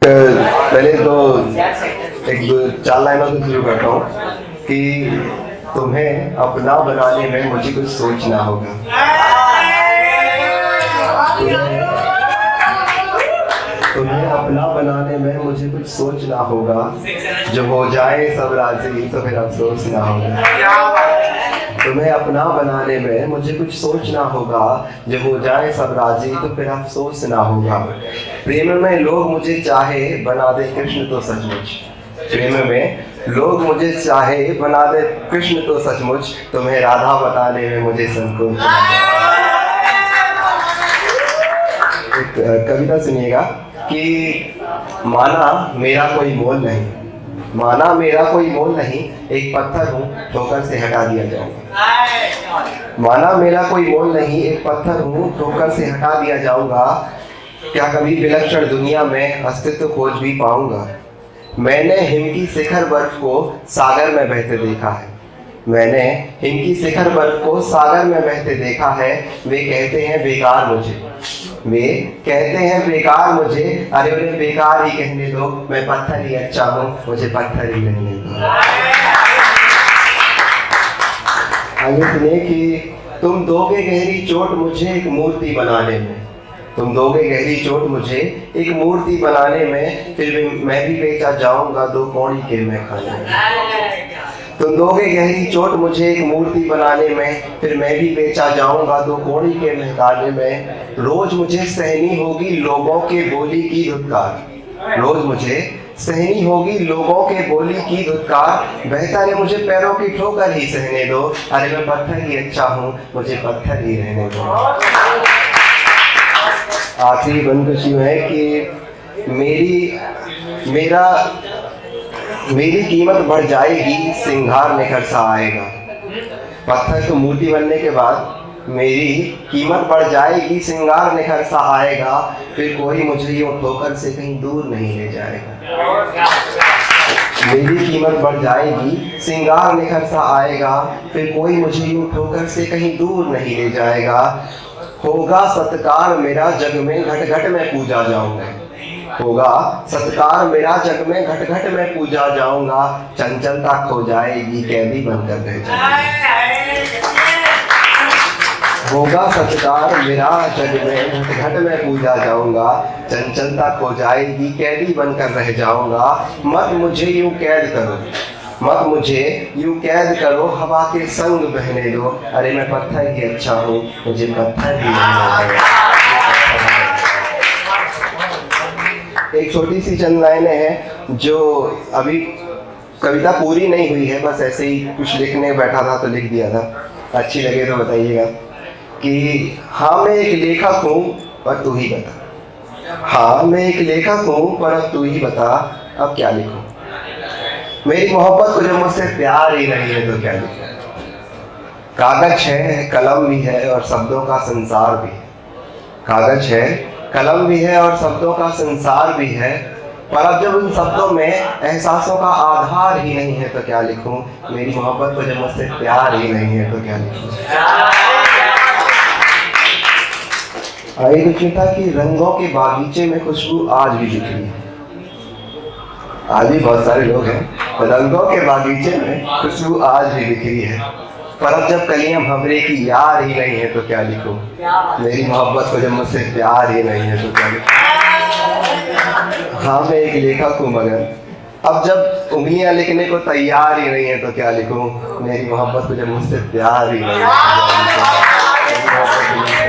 पहले तो एक दो चार लाइनों से शुरू करता हूँ कि तुम्हें अपना बनाने में मुझे कुछ सोचना होगा। तुम्हें अपना बनाने में मुझे कुछ सोचना होगा, जो हो जाए सब राजी तो फिर अफसोस ना होगा। तुम्हें अपना बनाने में मुझे कुछ सोचना होगा, जब हो जाए सब राजी तो फिर अफसोस ना होगा। प्रेम में लोग मुझे चाहे बना दे कृष्ण तो सचमुच, प्रेम में लोग मुझे चाहे बना दे कृष्ण तो सचमुच, तुम्हें राधा बताने में मुझे संकोच। एक कविता सुनिएगा कि माना मेरा कोई मोल नहीं, माना मेरा कोई मोल नहीं, एक पत्थर हूँ ठोकर से हटा दिया जाऊंगा। माना मेरा कोई मोल नहीं, एक पत्थर हूँ ठोकर से हटा दिया जाऊंगा। क्या कभी विलक्षण दुनिया में अस्तित्व खोज भी पाऊंगा। मैंने हिम की शिखर बर्फ को सागर में बहते देखा है, मैंने हिम की शिखर बर्फ को सागर में बहते देखा है। वे कहते हैं बेकार मुझे, वे कहते हैं बेकार मुझे, अरे उन्हें बेकार ही कहने दो, मैं पत्थर ही अच्छा हूँ, मुझे पत्थर ही रहने दो। आगे सुनिए कि तुम दोगे गहरी चोट मुझे एक मूर्ति बनाने में, तुम दोगे गहरी चोट मुझे एक मूर्ति बनाने में, फिर मैं भी बेचा जाऊंगा दो कौड़ी के मैं खाने में। तुम दोगे गहरी चोट मुझे एक मूर्ति बनाने में, फिर मैं भी बेचा जाऊंगा दो कौड़ी के महकाने में। रोज मुझे सहनी होगी लोगों के बोली की धुतकार, रोज मुझे सहनी होगी लोगों के बोली की धुतकार। बेहतर है मुझे पैरों की ठोकर ही सहने दो, अरे मैं पत्थर ही अच्छा हूँ, मुझे पत्थर ही रहने दो। आखिरी बंद कुछ यूँ है कि मेरी कीमत बढ़ जाएगी, सिंगार निखर सा आएगा। पत्थर तो मूर्ति बनने के बाद मेरी कीमत बढ़ जाएगी, सिंगार निखर सा आएगा, फिर कोई मुझे यूँ ठोकर से कहीं दूर नहीं ले जाएगा। मेरी कीमत बढ़ जाएगी, सिंगार निखर सा आएगा, फिर कोई मुझे यूँ ठोकर से कहीं दूर नहीं ले जाएगा। होगा सत्कार मेरा जग में घट घट में पूजा जाऊंगा, होगा सत्कार मेरा जग में घट घट में पूजा जाऊंगा। चंचलता खो जाएगी, कैदी बनकर रह जाऊंगा। होगा सत्कार मेरा जग में घट घट में पूजा जाऊंगा, चंचलता खो जाएगी, कैदी बनकर रह जाऊंगा। मत मुझे यूं कैद करो, मत मुझे यूं कैद करो, हवा के संग बहने दो, अरे मैं पत्थर ही अच्छा हूँ, मुझे पत्थर ही रहने दो। एक छोटी सी चंद लाइनें हैं जो अभी कविता पूरी नहीं हुई है, बस ऐसे ही कुछ लिखने बैठा था तो लिख दिया था, अच्छी लगे तो बताइएगा। कि हाँ मैं एक लेखक हूँ पर तू ही बता, हाँ मैं एक लेखक हूँ पर अब तू ही बता, अब क्या लिखूं। मेरी मोहब्बत को जब मुझसे प्यार ही नहीं है तो क्या लिखूं। कागज है कलम भी है और शब्दों का संसार भी है, कागज है कलम भी है और शब्दों का संसार भी है, पर अब जब उन शब्दों में एहसासों का आधार ही नहीं है तो क्या लिखूं। मेरी मोहब्बत को जब मुझसे प्यार ही नहीं है तो क्या लिखूं। आगे कुछ था कि रंगों के बागीचे में खुशबू आज भी दिख रही है। आज भी बहुत सारे लोग हैं, रंगों के बागीचे में खुशबू आज भी दिख रही है, पर अब जब कलियां भंवरे की यार ही नहीं है तो क्या लिखूं। मेरी मोहब्बत को जब मुझसे प्यार ही नहीं है तो क्या लिखूं। हाँ मैं एक लेखक हूँ मगर अब जब उंगलियां लिखने को तैयार ही नहीं है तो क्या लिखूं। मेरी मोहब्बत को जब मुझसे प्यार ही नहीं है तो क्या लिखूं।